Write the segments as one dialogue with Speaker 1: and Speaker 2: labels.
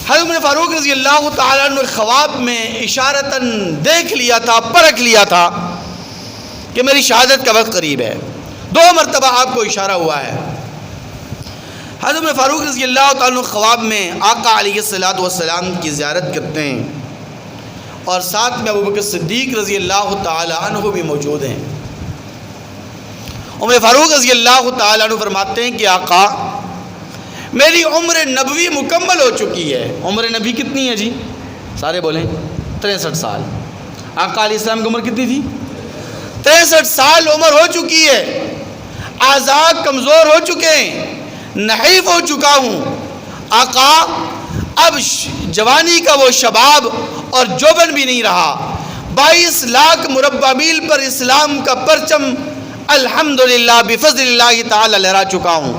Speaker 1: حضرت عمر فاروق رضی اللہ تعالیٰ عنہ خواب میں اشارتاً دیکھ لیا تھا، پرکھ لیا تھا کہ میری شہادت کا وقت قریب ہے۔ 2 مرتبہ آپ کو اشارہ ہوا ہے۔ حضرت عمر فاروق رضی اللہ تعالیٰ عنہ خواب میں آقا علیہ السلام کی زیارت کرتے ہیں، اور ساتھ میں ابوبکر صدیق رضی اللہ تعالیٰ عنہ بھی موجود ہیں۔ عمر فاروق رضی اللہ تعالیٰ عنہ فرماتے ہیں کہ آقا میری عمر نبوی مکمل ہو چکی ہے۔ عمر نبی کتنی ہے جی؟ سارے بولیں 63 سال۔ آقا علیہ السلام کی عمر کتنی تھی؟ 63 سال عمر ہو چکی ہے، اعضاء کمزور ہو چکے ہیں، نحیف ہو چکا ہوں۔ آقا اب جوانی کا وہ شباب اور جوبن بھی نہیں رہا۔ 22 لاکھ مربع میل پر اسلام کا پرچم الحمدللہ بفضل اللہ تعالی لہرا چکا ہوں۔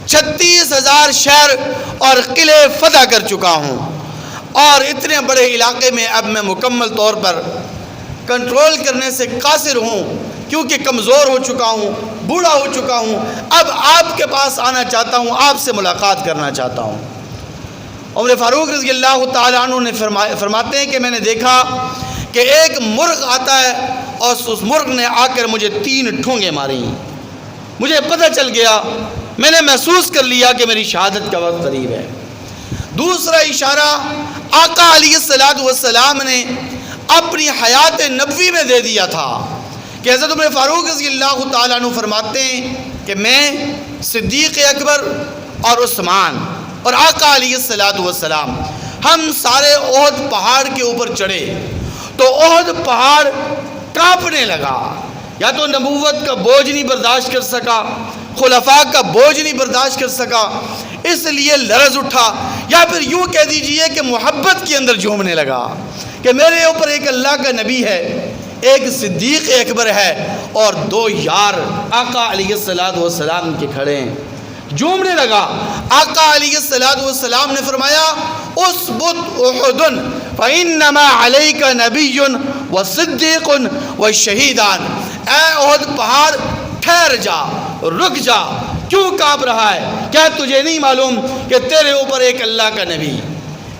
Speaker 1: 36,000 شہر اور قلعے فتح کر چکا ہوں، اور اتنے بڑے علاقے میں اب میں مکمل طور پر کنٹرول کرنے سے قاصر ہوں، کیونکہ کمزور ہو چکا ہوں، بوڑھا ہو چکا ہوں۔ اب آپ کے پاس آنا چاہتا ہوں، آپ سے ملاقات کرنا چاہتا ہوں۔ عمر فاروق رضی اللہ تعالیٰ عنہ نے فرماتے ہیں کہ میں نے دیکھا کہ ایک مرغ آتا ہے، اور اس مرغ نے آ کر مجھے 3 ٹھونگے ماری۔ مجھے پتہ چل گیا، میں نے محسوس کر لیا کہ میری شہادت کا وقت قریب ہے۔ دوسرا اشارہ آقا علیہ السلام نے اپنی حیات نبوی میں دے دیا تھا کہ حضرت عمر فاروق رضی اللہ تعالیٰ عنہ فرماتے ہیں کہ میں، صدیق اکبر اور عثمان اور آقا علیہ السلام ہم سارے احد پہاڑ کے اوپر چڑھے تو احد پہاڑ کانپنے لگا۔ یا تو نبوت کا بوجھ نہیں برداشت کر سکا، خلفاء کا بوجھ نہیں برداشت کر سکا، اس لیے لرز اٹھا، یا پھر یوں کہہ دیجئے کہ محبت کے اندر جھومنے لگا کہ میرے اوپر ایک اللہ کا نبی ہے، ایک صدیق اکبر ہے، اور 2 یار آقا علیہ السلام کے کھڑے ہیں۔ جھومنے لگا۔ آقا علیہ السلام نے فرمایا اثبت احد فانما علیک نبی وصدیق وشہیدان۔ اے احد پہاڑ ٹھہر جا، رک جا، کیوں کانپ رہا ہے؟ کیا تجھے نہیں معلوم کہ تیرے اوپر ایک اللہ کا نبی،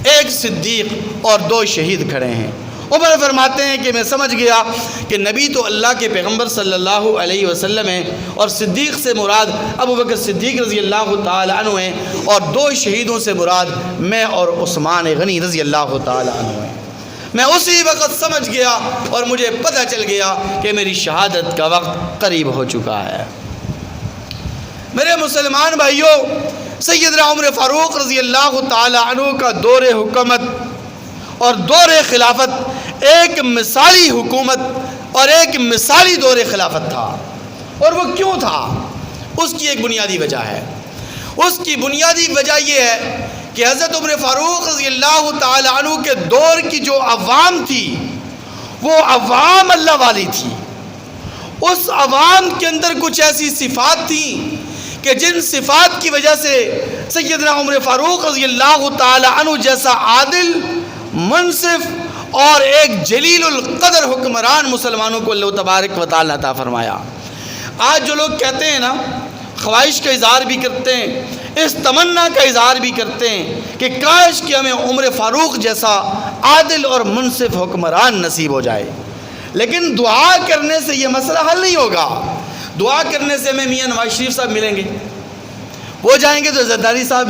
Speaker 1: ایک صدیق اور 2 شہید کھڑے ہیں؟ عمر فرماتے ہیں کہ میں سمجھ گیا کہ نبی تو اللہ کے پیغمبر صلی اللہ علیہ وسلم ہیں، اور صدیق سے مراد ابوبکر صدیق رضی اللہ تعالی عنہ ہیں، اور 2 شہیدوں سے مراد میں اور عثمان غنی رضی اللہ تعالی عنہ ہیں۔ میں اسی وقت سمجھ گیا اور مجھے پتہ چل گیا کہ میری شہادت کا وقت قریب ہو چکا ہے۔ میرے مسلمان بھائیوں، سیدنا عمر فاروق رضی اللہ تعالی عنہ کا دور حکومت اور دور خلافت ایک مثالی حکومت اور ایک مثالی دور خلافت تھا۔ اور وہ کیوں تھا؟ اس کی ایک بنیادی وجہ ہے۔ اس کی بنیادی وجہ یہ ہے کہ حضرت عمر فاروق رضی اللہ تعالی عنہ کے دور کی جو عوام تھی، وہ عوام اللہ والی تھی۔ اس عوام کے اندر کچھ ایسی صفات تھیں کہ جن صفات کی وجہ سے سیدنا عمر فاروق رضی اللہ تعالی عنہ جیسا عادل، منصف اور ایک جلیل القدر حکمران مسلمانوں کو اللہ تبارک و تعالی عطا فرمایا۔ آج جو لوگ کہتے ہیں نا، خواہش کا اظہار بھی کرتے ہیں، اس تمنا کا اظہار بھی کرتے ہیں کہ کاش کہ ہمیں عمر فاروق جیسا عادل اور منصف حکمران نصیب ہو جائے، لیکن دعا کرنے سے یہ مسئلہ حل نہیں ہوگا۔ دعا کرنے سے ہمیں میاں نواز شریف صاحب ملیں گے، وہ جائیں گے تو زرداری صاحب